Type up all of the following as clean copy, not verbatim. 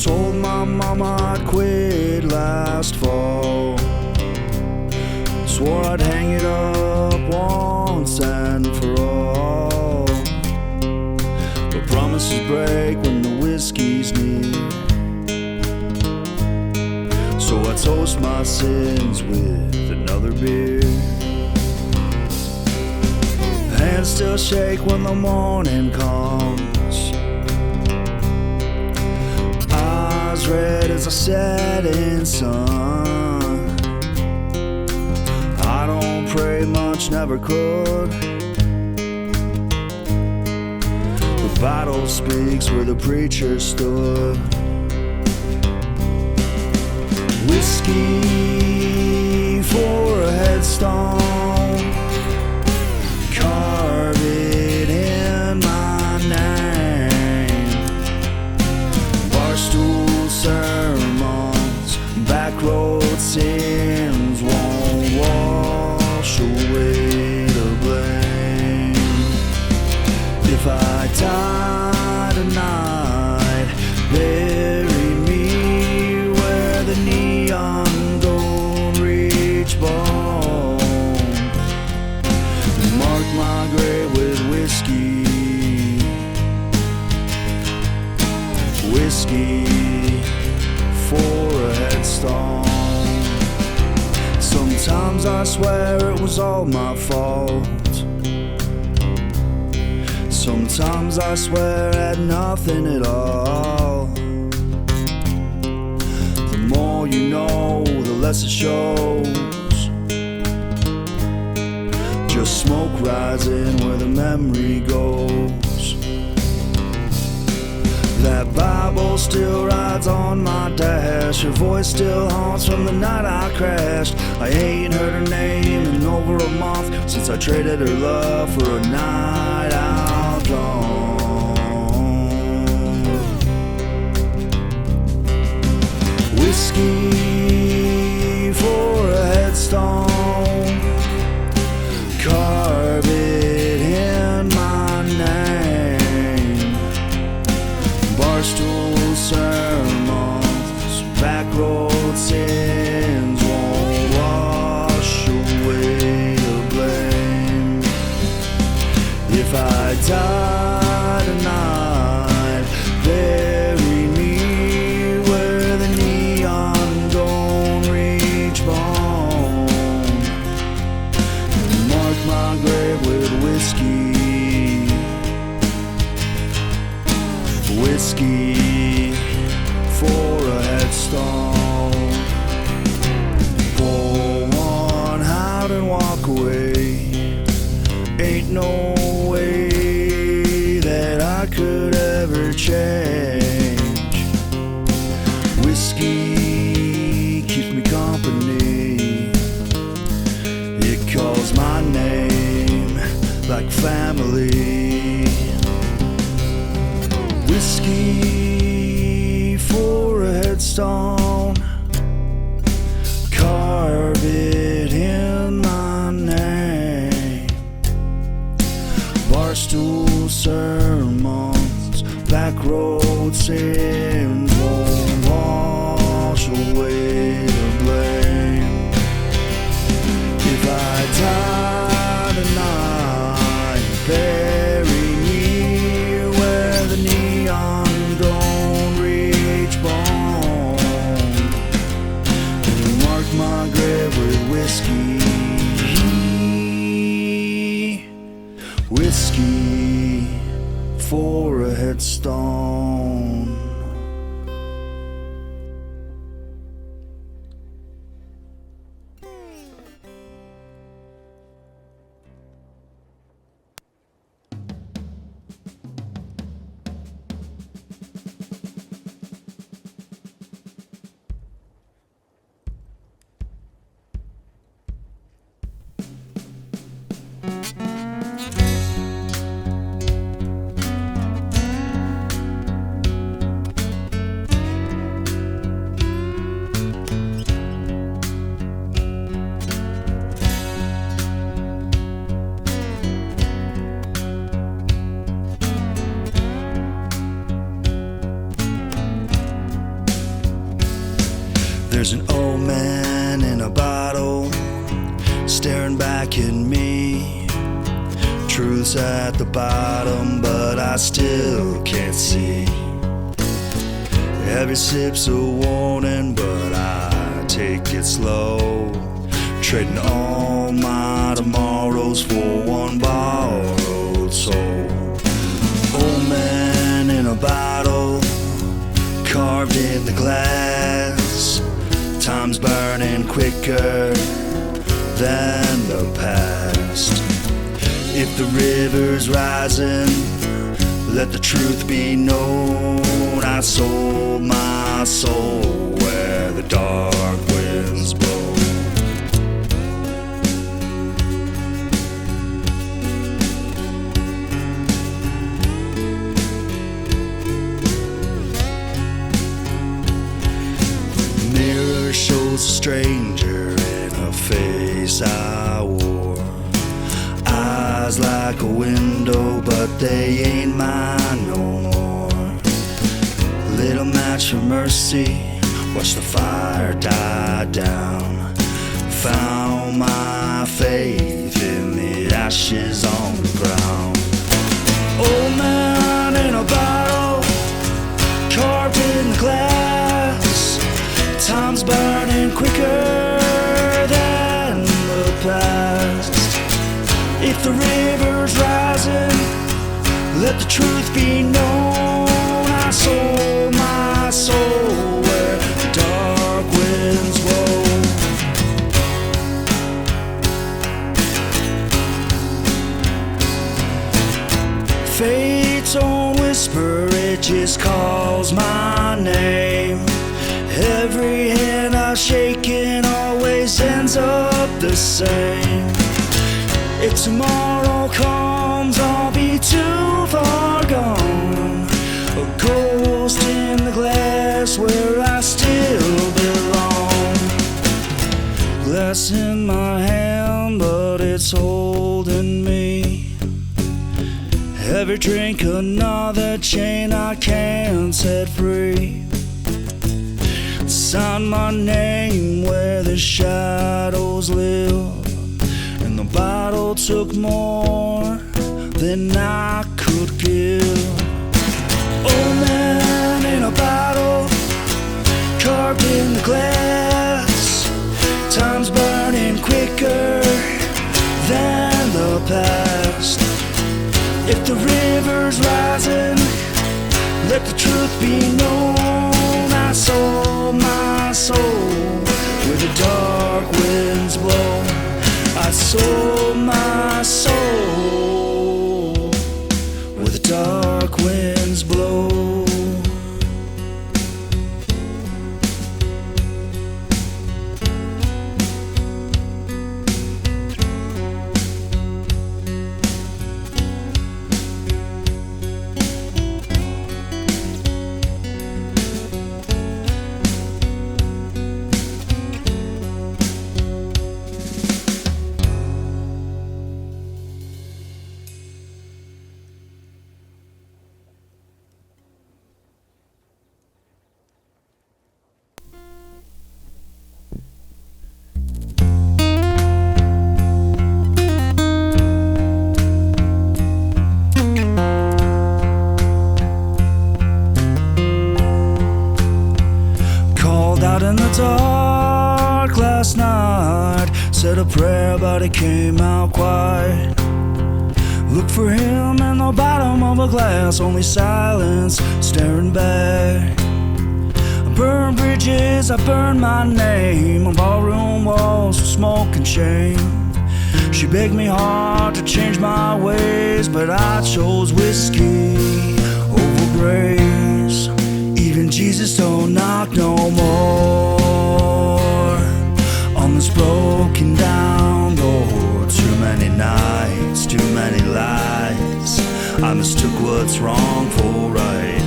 Told my mama I'd quit last fall. Swore I'd hang it up once and for all. But promises break when the whiskey's near. So I toast my sins with another beer. Hands still shake when the morning comes. Eyes red as a setting sun. I don't pray much, never could. The Bible speaks where the preacher stood. Whiskey for a headstone, carve it in my name. Barstool sermons, backroad sins won't wash away the blame. If I die tonight, bury me where the neon don't reach bone. Mark my grave with whiskey. Whiskey for a headstone. Sometimes I swear it was all my fault. Sometimes I swear I had nothing at all. The more you know, the less it shows. Just smoke rising where the memory goes. That Bible still rides on my dash. Her voice still haunts from the night I crashed. I ain't heard her name in over a month since I traded her love for a night out gone. Whiskey for a headstone, carve it in my name. Barstool sermons, backroad sins won't wash away the blame. If I die tonight, bury me where the neon don't reach bone. Mark my grave with whiskey. Whiskey for a headstone. Pour one out and walk away. Ain't no way that I could ever change. Whiskey keeps me company. It calls my name like family. Whiskey for a headstone, carve it in my name. Barstool sermons, backroad sins won't wash away the blame. If I die tonight, bury me where the neon don't reach bone. And mark my grave with whiskey. Whiskey for a headstone. There's an old man in a bottle staring back at me. Truth's at the bottom, but I still can't see. Every sip's a warning, but I take it slow, trading all my tomorrows for one borrowed soul. Old man in a bottle, carved in the glass. Time's burning quicker than the past. If the river's rising, let the truth be known. I sold my soul where the dark winds blow. The mirror shows a stranger in a face I wore. Eyes like a window, but they ain't mine no more. Little match for mercy, watch the fire die down. Found my faith in the ashes on the ground. Old man in a bottle, carved in the glass. Time's burning quicker than the past. If the river's rising, let the truth be known. I sold my soul where the dark winds blow. Fate's own whisper, it just calls my name. Every hand I shake it always ends up the same. If tomorrow comes, I'll be too far gone. A ghost in the glass where I still belong. Glass in my hand, but it's holding me. Every drink another chain I can't set free. Sign my name where the shadows live. The bottle took more than I could give. Old man in a bottle, carved in the glass. Time's burning quicker than the past. If the river's rising, let the truth be known. I sold my soul where the dark winds blow. I sold my soul where the dark winds blow. In the dark last night, said a prayer but it came out quiet. Look for him in the bottom of a glass, only silence staring back. I burned bridges, I burned my name on ballroom walls with smoke and shame. She begged me hard to change my ways, but I chose whiskey over grace. Even Jesus don't knock no more on this broken down door. Too many nights, too many lies. I mistook what's wrong for right.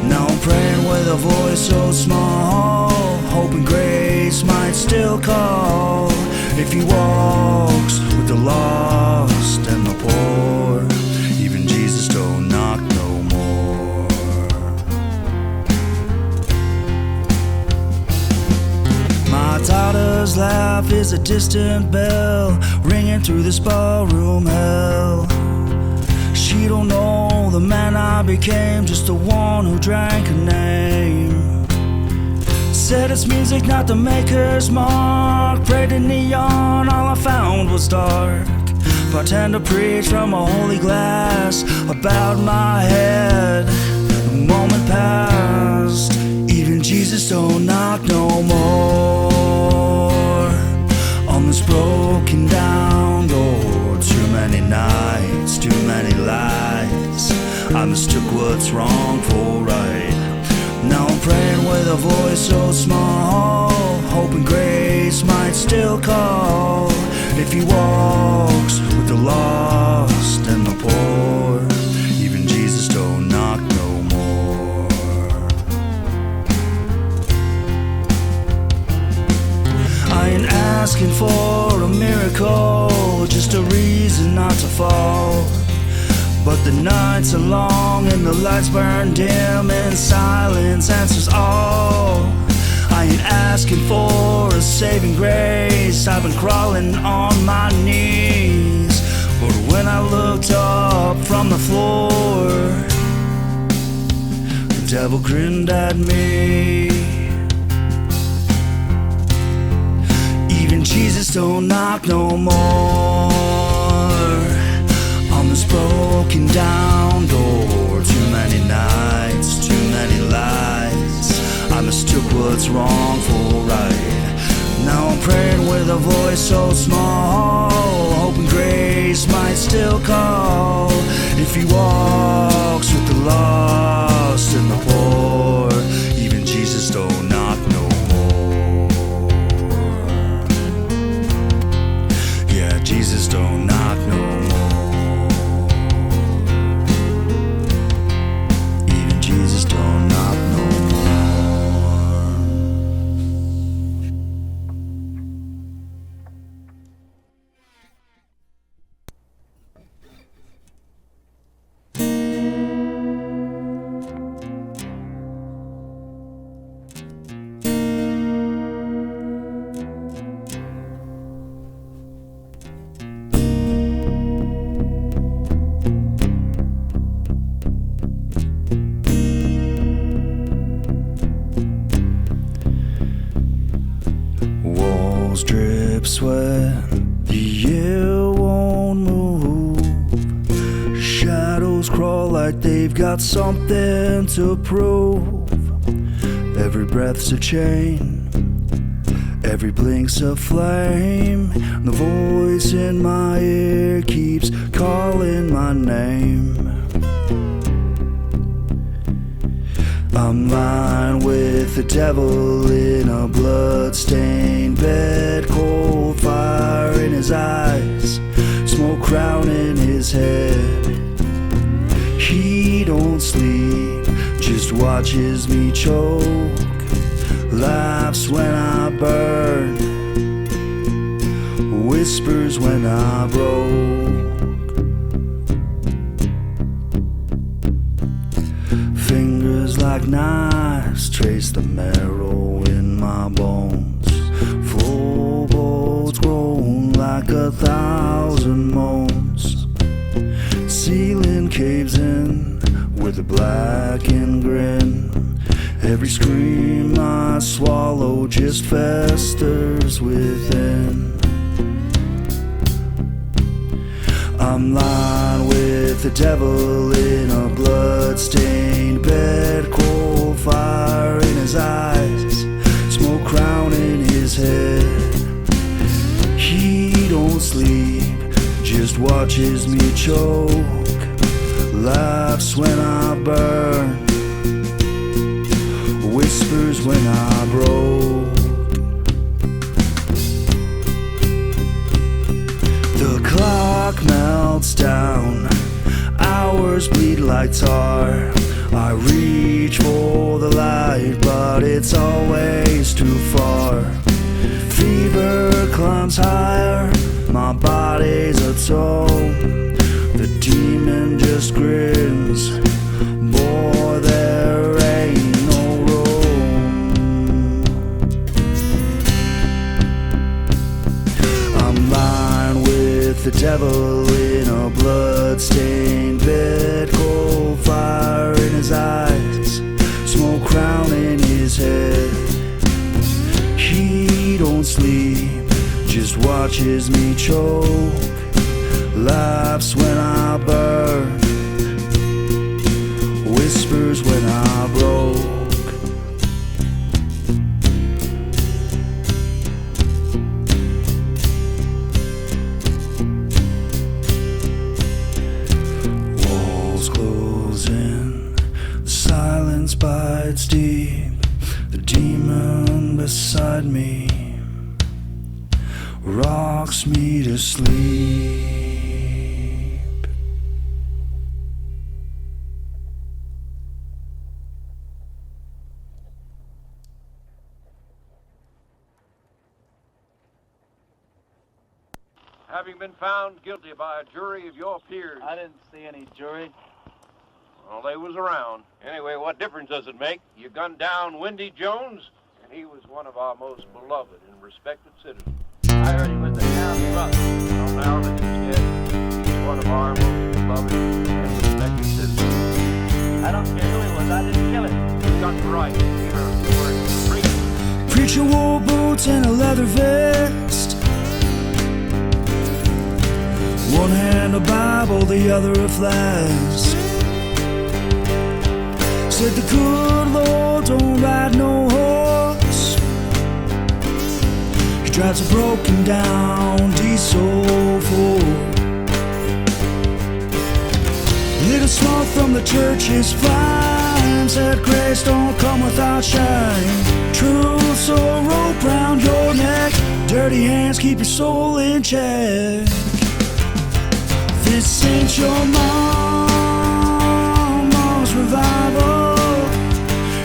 Now I'm praying with a voice so small, hoping grace might still call. If he walks with the lost and the poor, even Jesus don't knock no more. mother's laugh is a distant bell ringing through this ballroom hell. She don't know the man I became, just the one who drank a name. Said it's music, not the maker's mark. Prayed in neon, all I found was dark. Bartender preached from a holy glass. I bowed my head, the moment passed. Even Jesus don't knock no more on this broken down door. Too many nights, too many lies. I mistook what's wrong for right. Now I'm praying with a voice so small, hoping grace might still call. If he walks with the lost and the poor, even Jesus don't knock no more. I ain't asking for a miracle, just a reason not to fall. But the nights are long and the lights burn dim, and silence answers all. I ain't asking for a saving grace, I've been crawling on my knees. But when I looked up from the floor, the devil grinned at me. Even Jesus don't knock no more on this broken down door. Too many nights, too many lies. I mistook what's wrong for right. Now I'm praying with a voice so small, hoping grace might still call. If he walks with the lost and the poor, even Jesus don't knock no more. Yeah, Jesus don't knock no more. Jesus don't knock no more. Drip sweat, the air won't move. Shadows crawl like they've got something to prove. Every breath's a chain, every blink's a flame. The voice in my ear keeps calling my name. I'm lying with the devil in a blood-stained bed, cold fire in his eyes, smoke crowning his head. He don't sleep, just watches me choke, laughs when I burn, whispers when I broke. Fingers like knives trace the marrow in my bones. Floorboards groan like 1,000 moans. Ceiling caves in with a blackened grin. Every scream I swallow just festers within. I'm lying with the devil in a blood-stained bed, cold fire in his eyes, smoke crowning his head. He don't sleep, just watches me choke, laughs when I burn, whispers when I broke. The clock melts down, hours bleed like tar. I reach for the light, but it's always too far. Fever climbs higher, my body's a toll. The demon just grins, boy, there ain't no room. watches me choke, laughs when I burn, whispers when I broke. Walls close in, the silence bites deep. The demon beside me rocks me to sleep. Having been found guilty by a jury of your peers. I didn't see any jury. Well, they was around. Anyway, what difference does it make? You gunned down Windy Jones, and he was one of our most beloved and respected citizens. I heard he was the town drunk. Well, now that he's dead, he's one of our most beloved and respected citizens. I don't care who he was. I didn't kill him. You got the right. Either you were free. Preacher wore boots and a leather vest, one hand a Bible, the other a flask. Said the good Lord don't ride no horse, he drives a broken down diesel Ford. Little smoke from the church's flame, said grace don't come without shame. Truth so rope round your neck, dirty hands keep your soul in check. This ain't your mama's revival.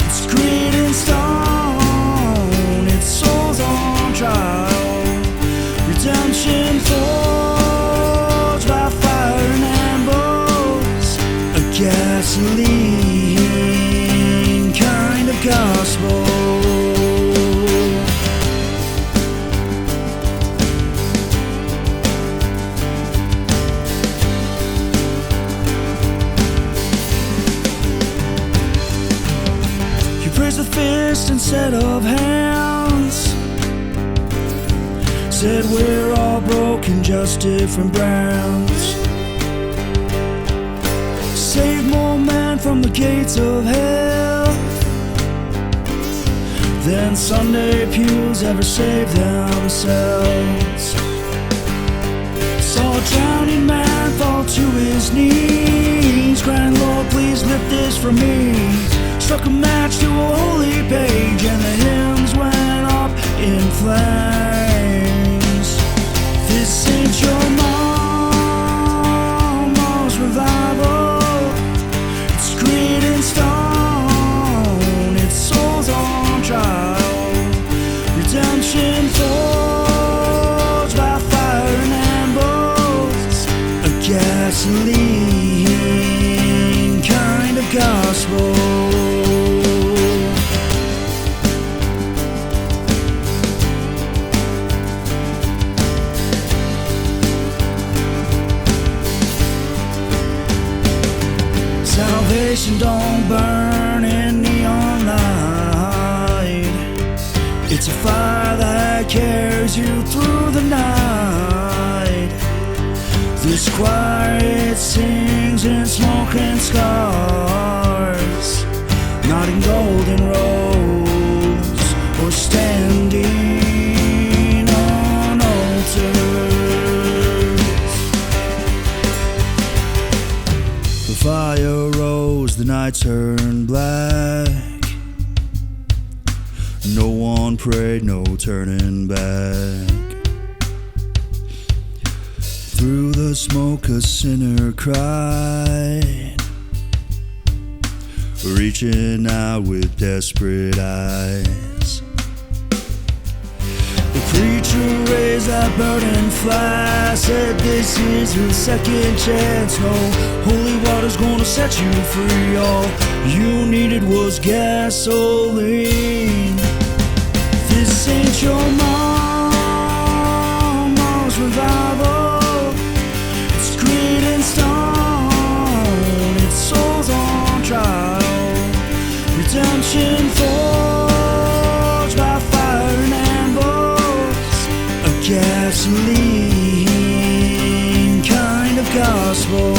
It's grit and stone, it's souls on trial. Redemption forged by fire and ambush, a gasoline kind of gospel. Raised a fist instead of hands, said we're all broken, just different brands. Save more men from the gates of hell than Sunday pews ever save themselves. Saw a drowning man fall to his knees, crying, Lord, please lift this from me. Struck a match to a holy page and the hymns went up in flames. This ain't your mama's revival. It's grit and stone, it's souls on trial. Redemption forged by fire and ambush, a gasoline kind of gospel. Salvation don't burn in neon light. It's a fire that carries you through the night. This choir, it sings in smoke and scars, not in golden rows or standing on altars. The fire rose, the night turned black. No one prayed, no turning back. Through the smoke a sinner cried, reaching out with desperate eyes. The preacher raised that burning flag, said this is your second chance. No holy water's gonna set you free. All you needed was gasoline. This ain't your mama's revival. It's grit and stone, it's souls on trial. Redemption forged by fire and ambush, a gas gasoline kind of gospel.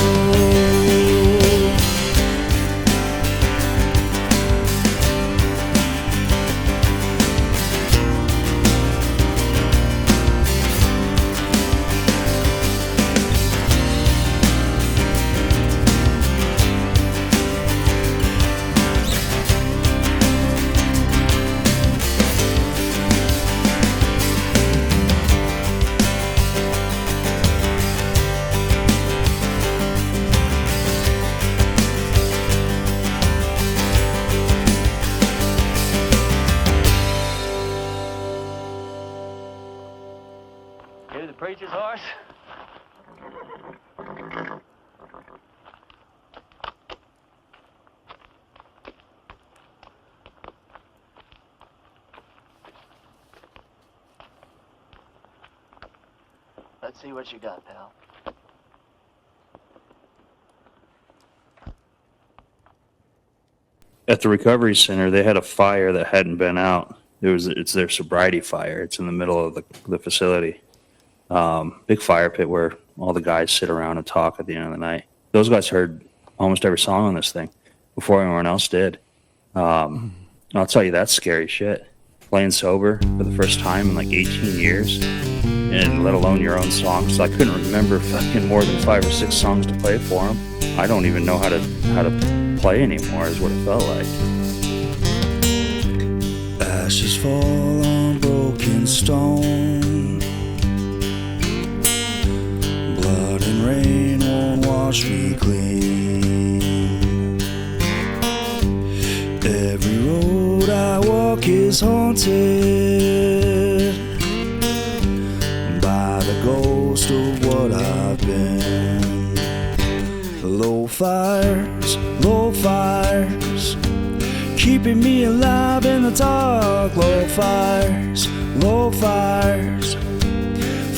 Here's the preacher's horse. Let's see what you got, pal. At the recovery center, they had a fire that hadn't been out. It's their sobriety fire. It's in the middle of the facility. Big fire pit where all the guys sit around and talk at the end of the night. Those guys heard almost every song on this thing before anyone else did. I'll tell you, that's scary shit. Playing sober for the first time in like 18 years, and let alone your own songs. So I couldn't remember fucking more than 5 or 6 songs to play for them. I don't even know how to play anymore, is what it felt like. Ashes fall on broken stone. Blood and rain won't wash me clean. Every road I walk is haunted by the ghost of what I've been. Low fires, keeping me alive in the dark. Low fires,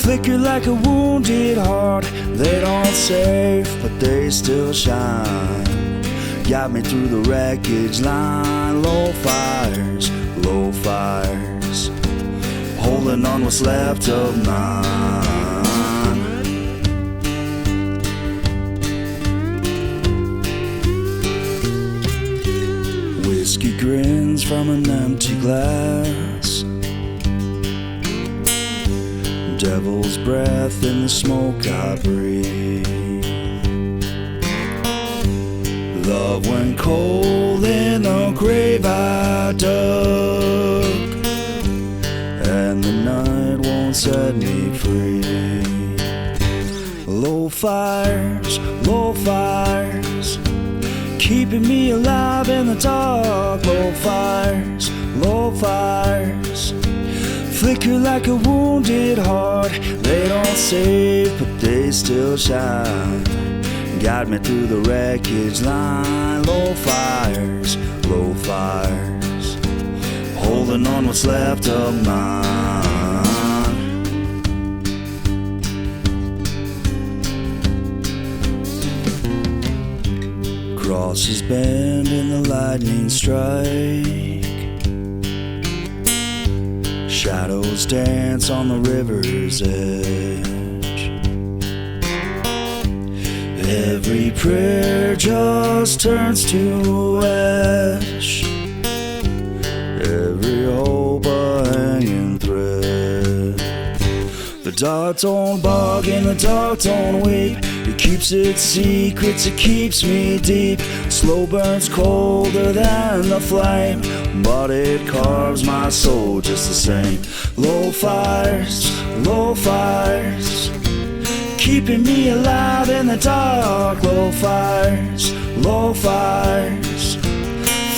flicker like a wounded heart. They don't save, but they still shine. Got me through the wreckage line. Low fires, holding on what's left of mine. Whiskey grins from an empty glass. Devil's breath in the smoke I breathe. Love went cold in the grave I dug, and the night won't set me free. Low fires, keeping me alive in the dark. Low fires, flicker like a wounded heart. They don't save, but they still shine. Got me through the wreckage line. Low fires, holding on what's left of mine. Crosses bend in the lightning strike. Shadows dance on the river's edge. Every prayer just turns to ash. Every hope a hanging thread. The dark don't bark and the dark don't weep. It keeps its secrets, it keeps me deep. Slow burns colder than the flame, but it carves my soul just the same. Low fires, keeping me alive in the dark. Low fires,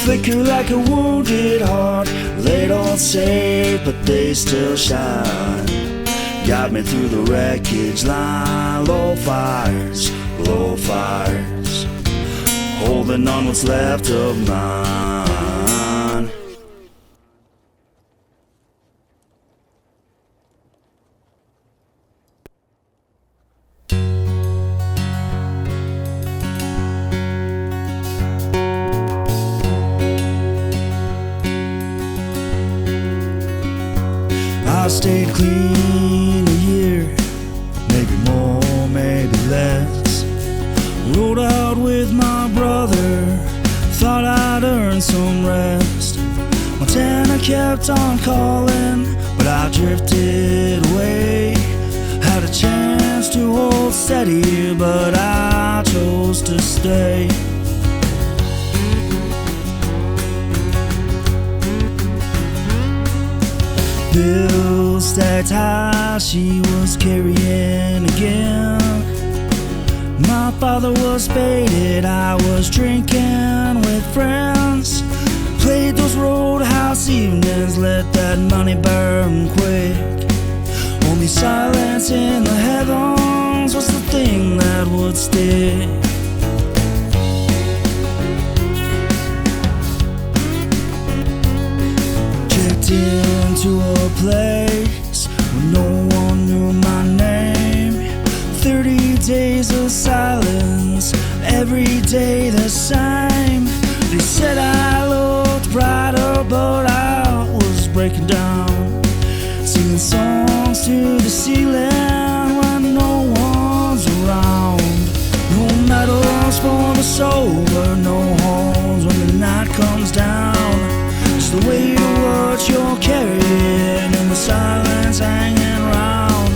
flicker like a wounded heart. They don't save, but they still shine. Got me through the wreckage line. Low fires, holding on what's left of mine. I stayed clean a year, getting some rest. Montana kept on calling, but I drifted away. Had a chance to hold steady, but I chose to stay. Bills stacked high, she was carrying again. My father was faded, I was drinking with friends. Played those roadhouse evenings, let that money burn quick. Only silence in the heavens was the thing that would stick. Checked into a place where no one knew my name. 30 days of silence, every day the same. They said I looked brighter, but I was breaking down. Singing songs to the ceiling when no one's around. No medals for the sober, no homes when the night comes down. Just the weight of what you're carrying and the silence hanging round.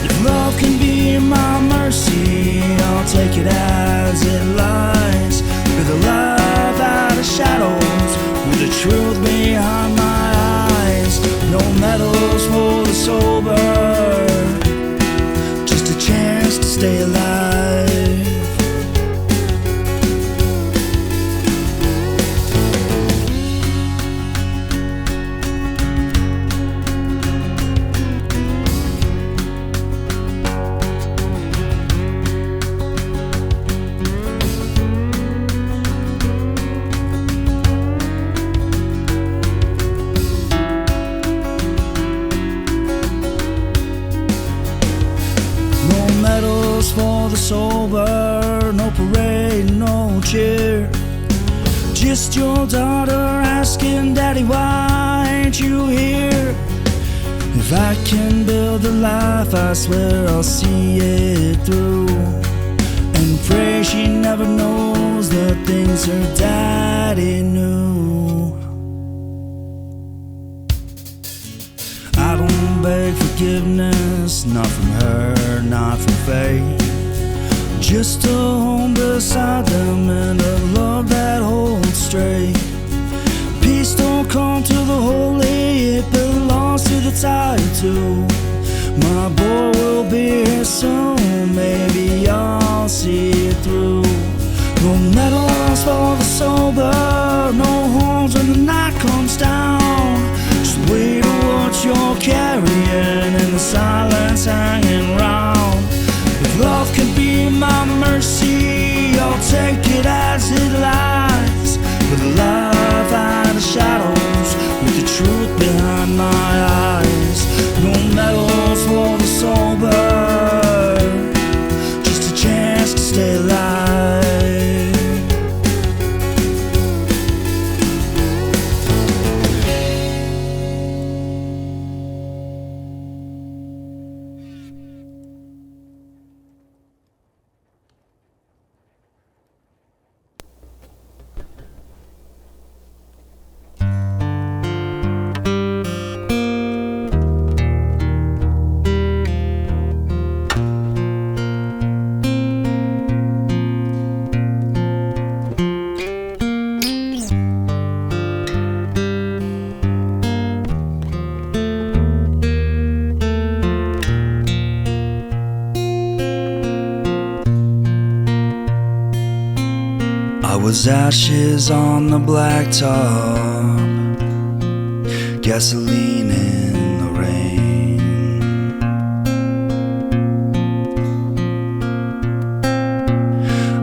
If love can be my mercy, I'll take it as it lies. With the love out of shadows, with the truth behind my eyes. No medals for the sober, just a chance to stay alive. For the sober, no parade, no cheer. Just your daughter asking, Daddy, why ain't you here? If I can build a life, I swear I'll see it through. And pray she never knows the things her daddy knew. I don't beg forgiveness, not from her, not from fate. Just a home beside them and a love that holds straight. Peace don't come to the holy, it belongs to the tired too. My boy will be here soon, maybe I'll see it through. No medals for the sober, no homes when the night comes down. Just wait to what you're carrying and the silence hanging round. If love can be my mercy, I'll take it as it lies. With love out of shadows, with the truth behind my eyes. No medals for the sober, just a chance to stay alive. I was ashes on the blacktop, gasoline in the rain.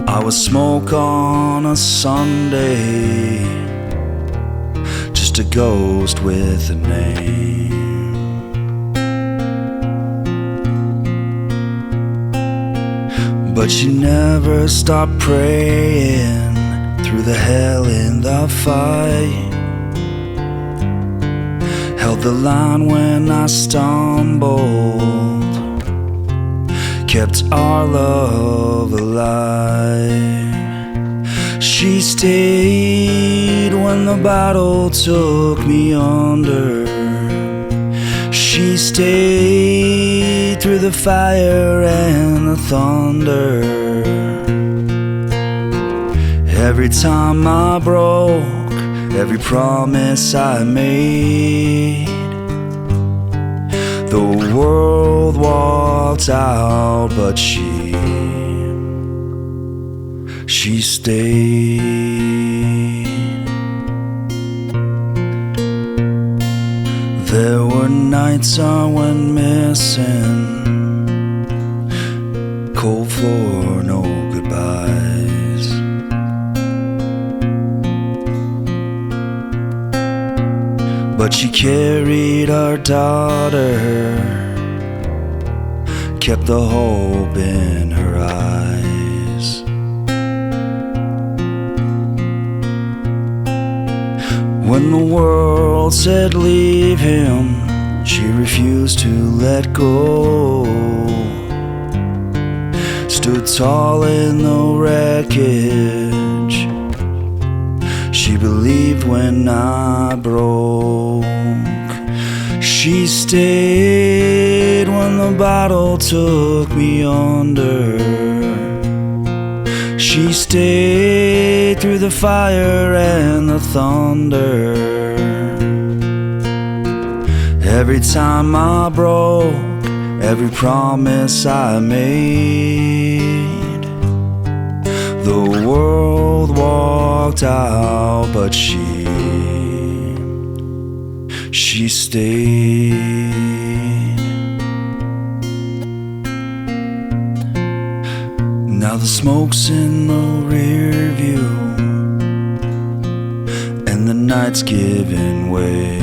I was smoke on a Sunday, just a ghost with a name. But you never stopped praying through the hell in the fight. Held the line when I stumbled, kept our love alive. She stayed when the battle took me under. She stayed through the fire and the thunder. Every time I broke, every promise I made, the world walked out, but she stayed. There were nights I went missing, cold floor, no goodbyes. But she carried our daughter, kept the hope in her eyes. When the world said leave him, she refused to let go. Stood tall in the wreckage. She believed when I broke. She stayed when the battle took me under. She stayed through the fire and the thunder. Every time I broke, every promise I made, the world walked out, but she stayed. Now the smoke's in the rear view, and the night's giving way.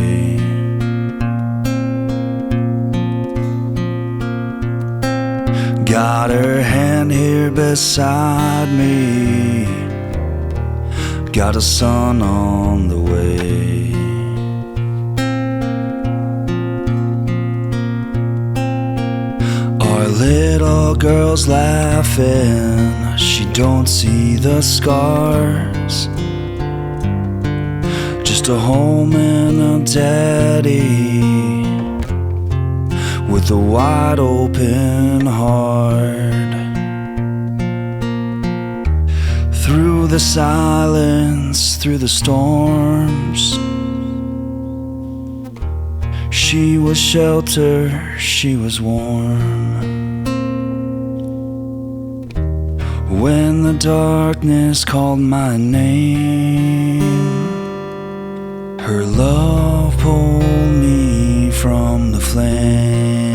Got her hand here beside me, got a son on the way. Our little girl's laughing, she don't see the scars. Just a home and a daddy with a wide open heart. Through the silence, through the storms, she was shelter, she was warm. When the darkness called my name, her love pulled me from the flame.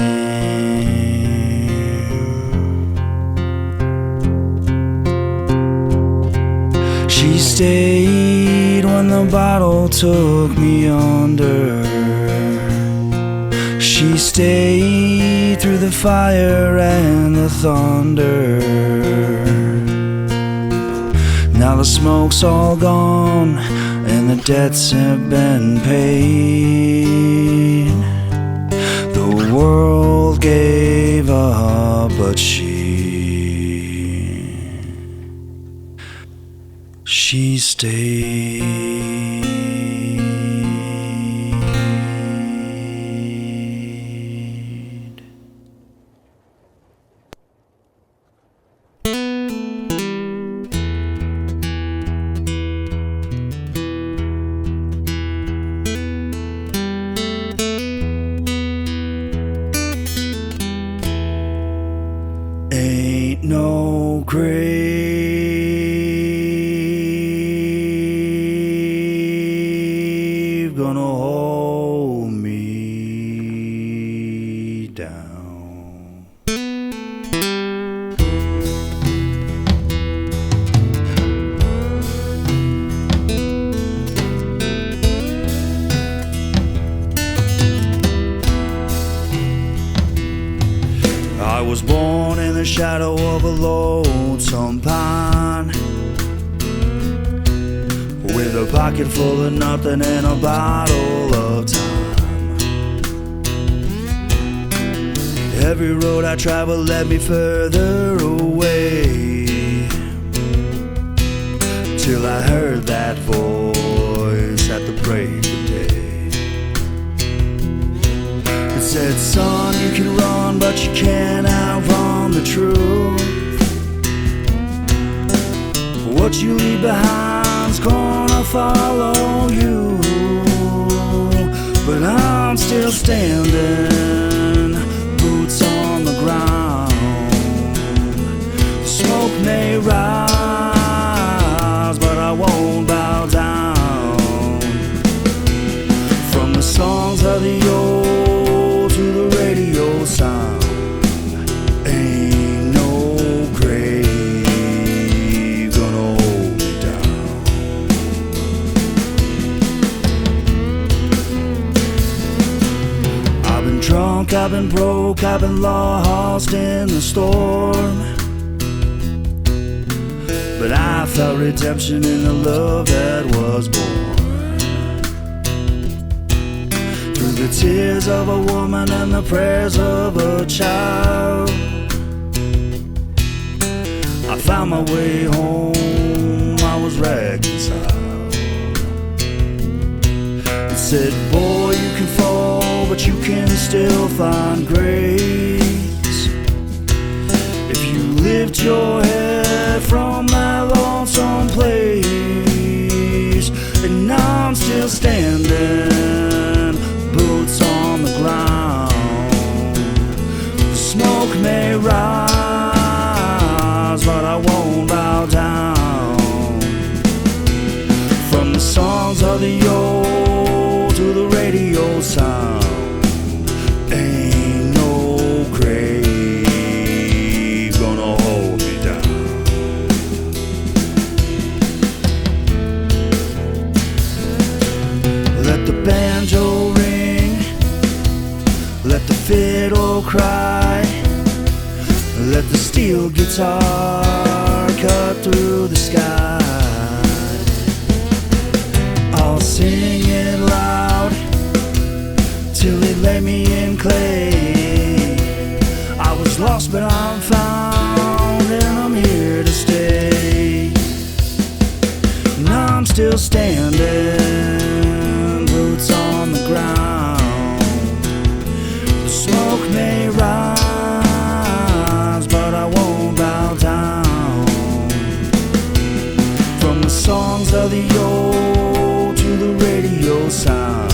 She stayed when the bottle took me under. She stayed through the fire and the thunder. Now the smoke's all gone and the debts have been paid. The world gave up, but she stayed. Ain't no grave gonna hold me down. I was born in the shadow of a lonesome pine, with a pocket full of nothing and a bottle of time. Every road I traveled led me further away, till I heard that voice at the break of day. It said, son, you can run, but you can't outrun the truth. What you leave behind's gonna follow you. But I'm still standing, boots on the ground. The smoke may rise, but I won't bow down. From the songs of the old to the radio sound, ain't no grave gonna hold me down. I've been drunk, I've been broke, I've been lost in the storm, but I felt redemption in the love that was born. Through the tears of a woman and the prayers of a child, I found my way home, I was reconciled. It said, boy, you can fall, but you can still find grace. If you lift your head from that lonesome place. And I'm still standing, boots on the ground. The smoke may rise, but I won't bow down. From the songs of the old to the radio sound, ain't no grave gonna hold me down. Let the banjo ring, let the fiddle cry, let the steel guitar cut through the sky. I'll sing it loud till they lay me in clay. I was lost but I'm found, and I'm here to stay. And I'm still standing, boots on the ground. The smoke may rise, but I won't bow down. From the songs of the old to the radio sound,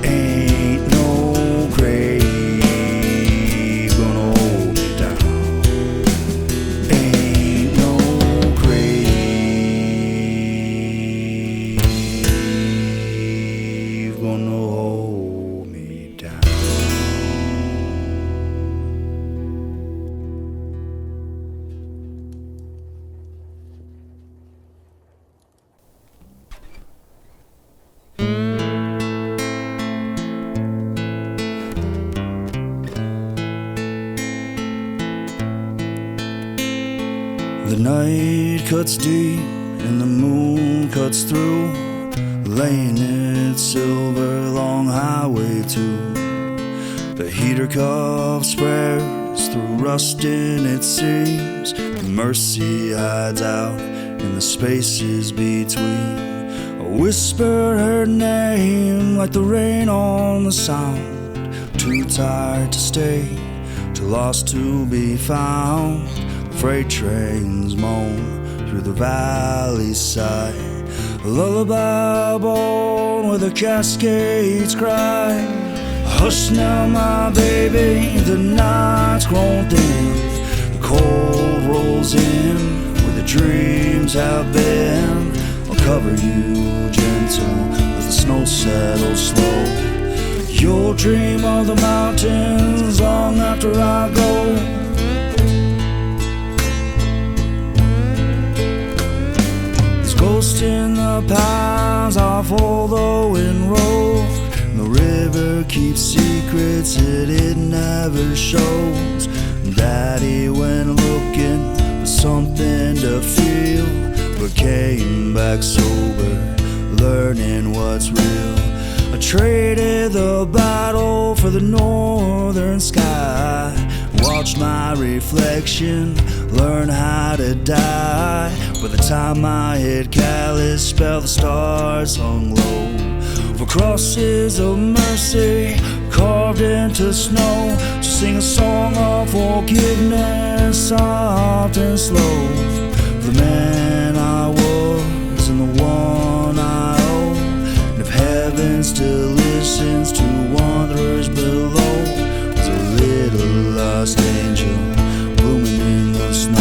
ain't no grave gonna hold me down. Ain't no grave gonna hold me down. The night cuts deep and the moon cuts through, laying its silver long highway to the heater cup spreads through rust in its seams. Mercy hides out in the spaces between. I whisper her name like the rain on the sound. Too tired to stay, too lost to be found. Freight trains moan through the valley side. A lullaby born where the cascades cry. Hush now, my baby, the night's grown thin. The cold rolls in where the dreams have been. I'll cover you gentle as the snow settles slow. You'll dream of the mountains long after I go. Ghost in the pines off Old Owen Road. The river keeps secrets that it never shows. Daddy went looking for something to feel, but came back sober, learning what's real. I traded the battle for the northern sky. Watched my reflection learn how to die. By the time my head callous spell, the stars hung low. For crosses of mercy carved into snow, to sing a song of forgiveness, soft and slow. For the man I was and the one I owe, and if heaven still listens to wanderers below, was a little lost angel blooming in the snow.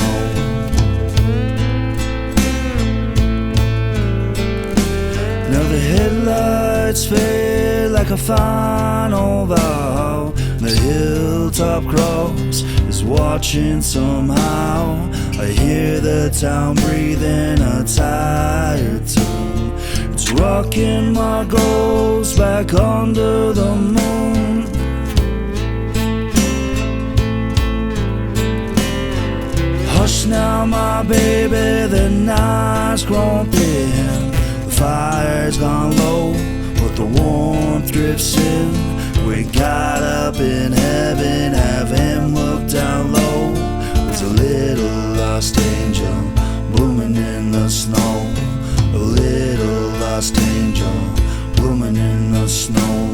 Now the headlights fade like a final vow. The hilltop cross is watching somehow. I hear the town breathing a tired tune. It's rocking my ghost back under the moon. Hush now, my baby, the night's grown thin. The fire's gone low, but the warmth drifts in. We got up in heaven, have him look down low. There's a little lost angel blooming in the snow. A little lost angel blooming in the snow.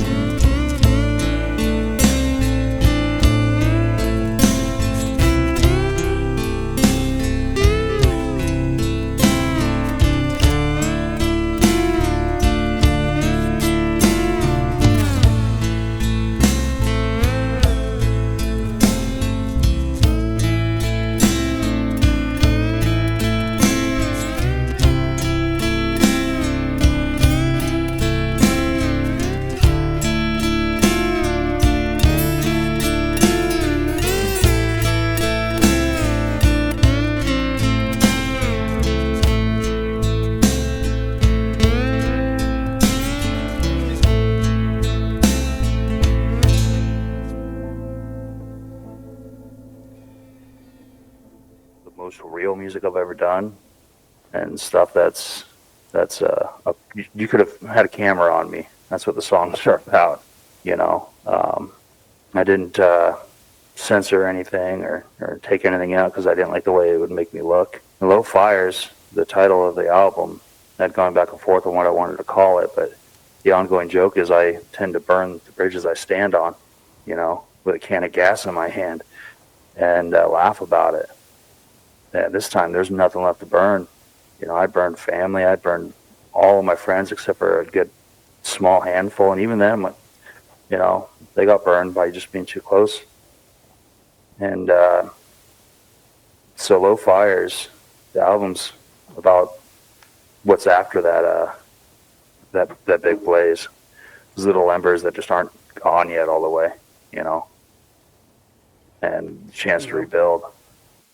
Most real music I've ever done, and stuff that's you could have had a camera on me. That's what the songs are about, you know. I didn't censor anything or take anything out because I didn't like the way it would make me look. Low Fires, the title of the album, I'd gone back and forth on what I wanted to call it, but the ongoing joke is I tend to burn the bridges I stand on, you know, with a can of gas in my hand, and laugh about it. Yeah, this time there's nothing left to burn. You know, I burned family. I burned all of my friends except for a good small handful, and even them, you know, they got burned by just being too close. And so Low Fires, the album's about what's after that big blaze. Those little embers that just aren't gone yet all the way, you know, and the chance to rebuild.